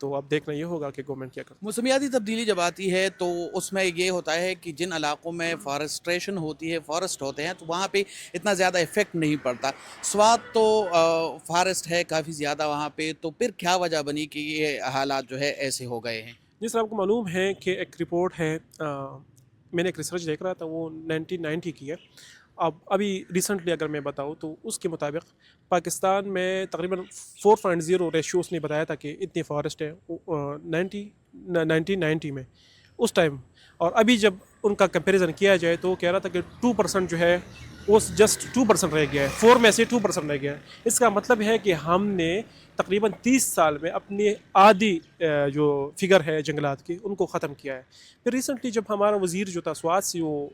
تو اب دیکھنا یہ ہوگا کہ گورنمنٹ کیا کرتی ہے۔ موسمیاتی تبدیلی جب آتی ہے تو اس میں یہ ہوتا ہے کہ جن علاقوں میں فارسٹریشن ہوتی ہے، فارسٹ ہوتے ہیں، تو وہاں پہ اتنا زیادہ افیکٹ نہیں پڑتا. سوات تو فارسٹ ہے کافی زیادہ وہاں پہ، تو پھر کیا وجہ بنی کہ یہ حالات جو ہے ایسے ہو گئے ہیں؟ جس طرح آپ کو معلوم ہے کہ ایک رپورٹ ہے، میں نے ایک ریسرچ دیکھ رہا تھا، وہ 1990 کی ہے. ابھی ریسنٹلی اگر میں بتاؤں تو اس کے مطابق پاکستان میں تقریباً 4.0 ریشیو اس نے بتایا تھا کہ اتنی فارسٹ ہے 1990 میں اس ٹائم. اور ابھی جب ان کا کمپیریزن کیا جائے تو وہ کہہ رہا تھا کہ 2% جو ہے وہ جسٹ 2% رہ گیا ہے، 4 میں سے 2% رہ گیا ہے. اس کا مطلب ہے کہ ہم نے تقریباً 30 سال میں اپنی آدھی جو فگر ہے جنگلات کی ان کو ختم کیا ہے. پھر ریسنٹلی جب ہمارا وزیر جو تھا سوات سے، وہ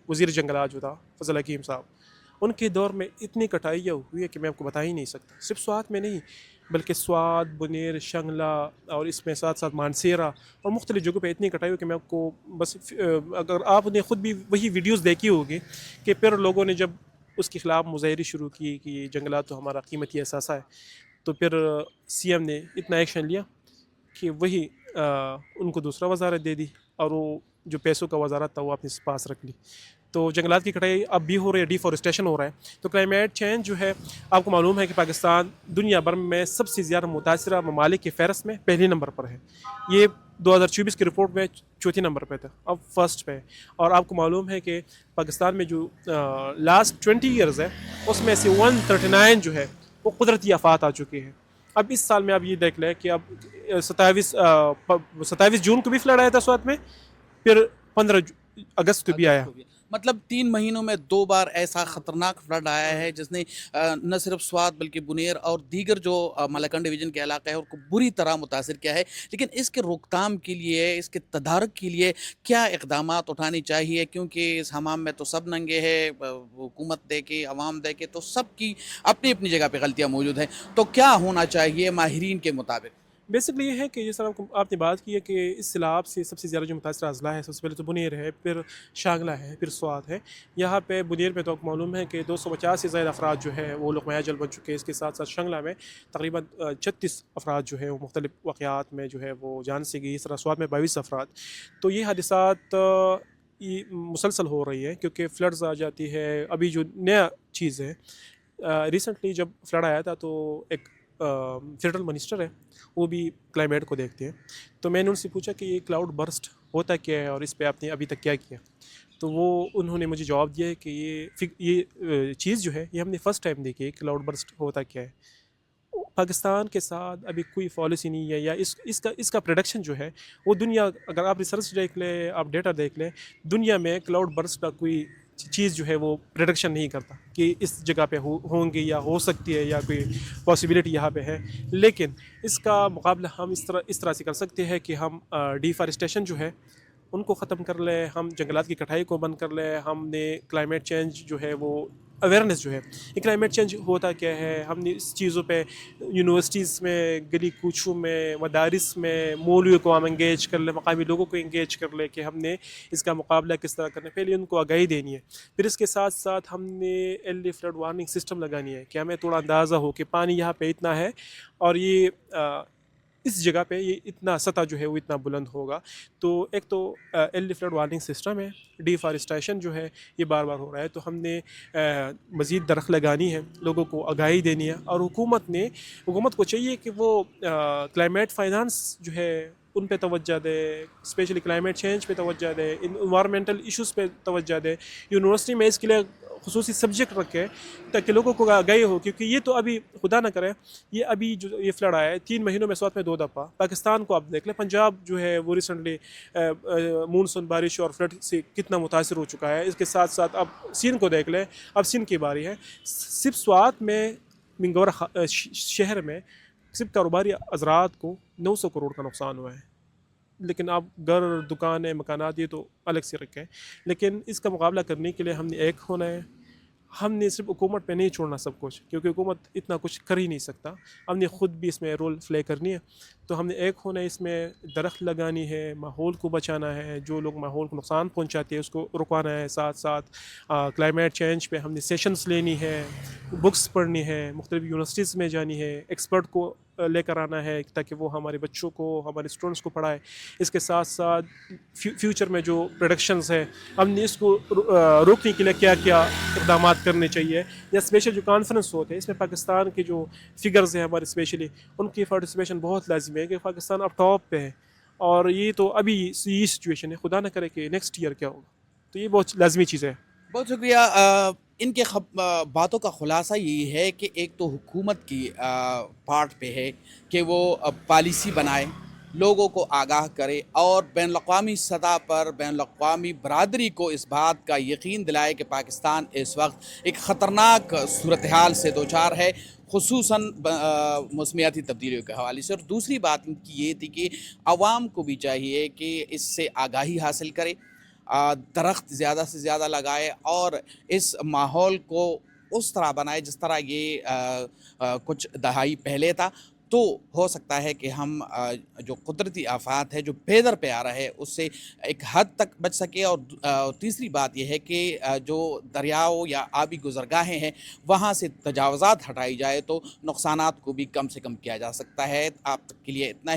وزیر جنگلات جو تھا فضل حکیم صاحب، ان کے دور میں اتنی کٹائیاں ہوئی ہے کہ میں آپ کو بتا ہی نہیں سکتا. صرف سوات میں نہیں بلکہ سوات، بنیر، شنگلہ اور اس میں ساتھ ساتھ مانسیرا اور مختلف جگہوں پہ اتنی کٹائی ہوئی کہ میں آپ کو بس اگر آپ نے خود بھی وہی ویڈیوز دیکھی ہوگی کہ پھر لوگوں نے جب اس کے خلاف مظاہرے شروع کی کہ یہ جنگلات تو ہمارا قیمتی اثاثہ ہے، تو پھر سی ایم نے اتنا ایکشن لیا کہ وہی ان کو دوسرا وزارت دے دی اور وہ جو پیسوں کا وزارت تھا وہ اپنے پاس رکھ لی. تو جنگلات کی کٹائی اب بھی ہو رہی ہے، ڈیفارسٹیشن ہو رہا ہے. تو کلائمیٹ چینج جو ہے آپ کو معلوم ہے کہ پاکستان دنیا بھر میں سب سے زیادہ متاثرہ ممالک کی فہرست میں پہلے نمبر پر ہے. یہ 2024 کی رپورٹ میں چوتھے نمبر پہ تھا، اب فرسٹ پہ ہے. اور آپ کو معلوم ہے کہ پاکستان میں جو لاسٹ 20 ایئرز ہے اس میں سے 139 جو ہے وہ قدرتی آفات آ چکی ہیں. اب اس سال میں آپ یہ دیکھ لیں کہ اب 27 جون کو بھی فلڈ آیا تھا سوات میں، پھر 15 اگست کو بھی آیا. مطلب 3 مہینوں میں 2 بار ایسا خطرناک فلڈ آیا ہے جس نے نہ صرف سوات بلکہ بنیر اور دیگر جو ملاکنڈ ڈویژن کے علاقے ہیں ان کو بری طرح متاثر کیا ہے. لیکن اس کے روک تھام کے لیے، اس کے تدارک کے لیے کیا اقدامات اٹھانی چاہیے؟ کیونکہ اس حمام میں تو سب ننگے ہیں، حکومت دے کے، عوام دے کے، تو سب کی اپنی اپنی جگہ پہ غلطیاں موجود ہیں. تو کیا ہونا چاہیے ماہرین کے مطابق؟ بیسکلی یہ ہے کہ جس طرح آپ نے بات کی ہے کہ اس سیلاب سے سب سے زیادہ جو متاثرہ اضلاع ہے، سب سے پہلے تو بنیر ہے، پھر شانگلہ ہے، پھر سوات ہے. یہاں پہ بنیر میں تو آپ کو معلوم ہے کہ 250 سے زائد افراد جو ہے وہ لوگ میاں جل بن چکے ہیں. اس کے ساتھ ساتھ شنگلہ میں تقریباً 36 افراد جو ہے وہ مختلف واقعات میں جو ہے وہ جان سے گئی. اس طرح سوات میں 22 افراد. تو یہ حادثات یہ مسلسل ہو رہی ہے کیونکہ فلڈز آ جاتی ہے. ابھی جو نیا چیز ہے، ریسنٹلی جب فلڈ آیا تھا تو ایک فیڈرل منسٹر ہے، وہ بھی کلائمیٹ کو دیکھتے ہیں. تو میں نے ان سے پوچھا کہ یہ کلاؤڈ برسٹ ہوتا کیا ہے اور اس پہ آپ نے ابھی تک کیا کیا. تو انہوں نے مجھے جواب دیا ہے کہ یہ چیز جو ہے یہ ہم نے فرسٹ ٹائم دیکھی ہے. کلاؤڈ برسٹ ہوتا کیا ہے. پاکستان کے ساتھ ابھی کوئی پالیسی نہیں ہے، یا اس کا پروڈکشن جو ہے وہ دنیا، اگر آپ ریسرچ دیکھ لیں، آپ ڈیٹا دیکھ لیں، دنیا میں کلاؤڈ برسٹ کا کوئی چیز جو ہے وہ پروڈکشن نہیں کرتا کہ اس جگہ پہ ہوں گے یا ہو سکتی ہے یا کوئی پاسبلٹی یہاں پہ ہے. لیکن اس کا مقابلہ ہم اس طرح سے کر سکتے ہیں کہ ہم ڈیفارسٹیشن جو ہے ان کو ختم کر لیں، ہم جنگلات کی کٹائی کو بند کر لیں. ہم نے کلائمیٹ چینج جو ہے وہ اویئرنیس جو ہے، یہ کلائمیٹ چینج ہوتا کیا ہے، ہم نے اس چیزوں پہ یونیورسٹیز میں، گلی کوچوں میں، مدارس میں مولویوں کو ہم انگیج کر لیں، مقامی لوگوں کو انگیج کر لیں کہ ہم نے اس کا مقابلہ کس طرح کرنا ہے. پہلے ان کو آگاہی دینی ہے. پھر اس کے ساتھ ساتھ ہم نے ارلی فلڈ وارننگ سسٹم لگانی ہے کہ ہمیں تھوڑا اندازہ ہو کہ پانی یہاں پہ اتنا ہے اور یہ اس جگہ پہ یہ اتنا سطح جو ہے وہ اتنا بلند ہوگا. تو ایک تو ارلی فلڈ وارننگ سسٹم ہے. ڈیفارسٹیشن جو ہے یہ بار بار ہو رہا ہے، تو ہم نے مزید درخت لگانی ہے، لوگوں کو آگاہی دینی ہے. اور حکومت کو چاہیے کہ وہ کلائمیٹ فائنانس جو ہے ان پہ توجہ دے، اسپیشلی کلائمیٹ چینج پہ توجہ دے، انوائرمنٹل ایشوز پہ توجہ دے. یونیورسٹی میں اس کے لیے خصوصی سبجیکٹ رکھے تاکہ لوگوں کو آگاہی ہو. کیونکہ یہ تو ابھی خدا نہ کرے، یہ ابھی جو یہ فلڈ آیا ہے 3 مہینوں میں سوات میں 2 دفعہ. پاکستان کو آپ دیکھ لیں، پنجاب جو ہے وہ ریسنٹلی مونسون بارش اور فلڈ سے کتنا متاثر ہو چکا ہے. اس کے ساتھ ساتھ اب سندھ کو دیکھ لیں، اب سندھ کی باری ہے. صرف سوات میں منگورہ شہر میں صرف کاروباری حضرات کو 900 کروڑ کا نقصان ہوا ہے. لیکن آپ گھر، دکانیں، مکانات یہ تو الگ سے رکھیں. لیکن اس کا مقابلہ کرنے کے لیے ہم نے ایک ہونا ہے. ہم نے صرف حکومت پہ نہیں چھوڑنا سب کچھ، کیونکہ حکومت اتنا کچھ کر ہی نہیں سکتا. ہم نے خود بھی اس میں رول پلے کرنی ہے. تو ہم نے ایک ہونا ہے، اس میں درخت لگانی ہے، ماحول کو بچانا ہے، جو لوگ ماحول کو نقصان پہنچاتے ہیں اس کو رکوانا ہے. ساتھ ساتھ کلائمیٹ چینج پہ ہم نے سیشنز لینی ہے، بکس پڑھنی ہے، مختلف یونیورسٹیز میں جانی ہے، ایکسپرٹ کو لے کر آنا ہے تاکہ وہ ہمارے بچوں کو ہمارے اسٹوڈنٹس کو پڑھائے. اس کے ساتھ ساتھ فیوچر میں جو پروڈکشنز ہے ہم نے اس کو روکنے کے لیے کیا کیا اقدامات کرنے چاہیے. یا اسپیشل جو کانفرنس ہوتے ہیں اس میں پاکستان کے جو فگرز ہیں ہمارے اسپیشلی ان کی پارٹیسپیشن بہت لازمی ہے کہ پاکستان اب ٹاپ پہ ہے. اور یہ تو ابھی یہ سچویشن ہے, خدا نہ کرے کہ نیکسٹ ایئر کیا ہوگا, تو یہ بہت لازمی چیز ہے. بہت شکریہ. ان کے باتوں کا خلاصہ یہی ہے کہ ایک تو حکومت کی پارٹ پہ ہے کہ وہ پالیسی بنائے, لوگوں کو آگاہ کرے اور بین الاقوامی سطح پر بین الاقوامی برادری کو اس بات کا یقین دلائے کہ پاکستان اس وقت ایک خطرناک صورتحال سے دوچار ہے, خصوصاً موسمیاتی تبدیلیوں کے حوالے سے. اور دوسری بات ان کی یہ تھی کہ عوام کو بھی چاہیے کہ اس سے آگاہی حاصل کرے, درخت زیادہ سے زیادہ لگائے اور اس ماحول کو اس طرح بنائے جس طرح یہ کچھ دہائی پہلے تھا. تو ہو سکتا ہے کہ ہم جو قدرتی آفات ہے جو پیدر پہ آ رہا ہے اس سے ایک حد تک بچ سکے. اور تیسری بات یہ ہے کہ جو دریاؤں یا آبی گزرگاہیں ہیں وہاں سے تجاوزات ہٹائی جائے تو نقصانات کو بھی کم سے کم کیا جا سکتا ہے. آپ تک کے لیے اتنا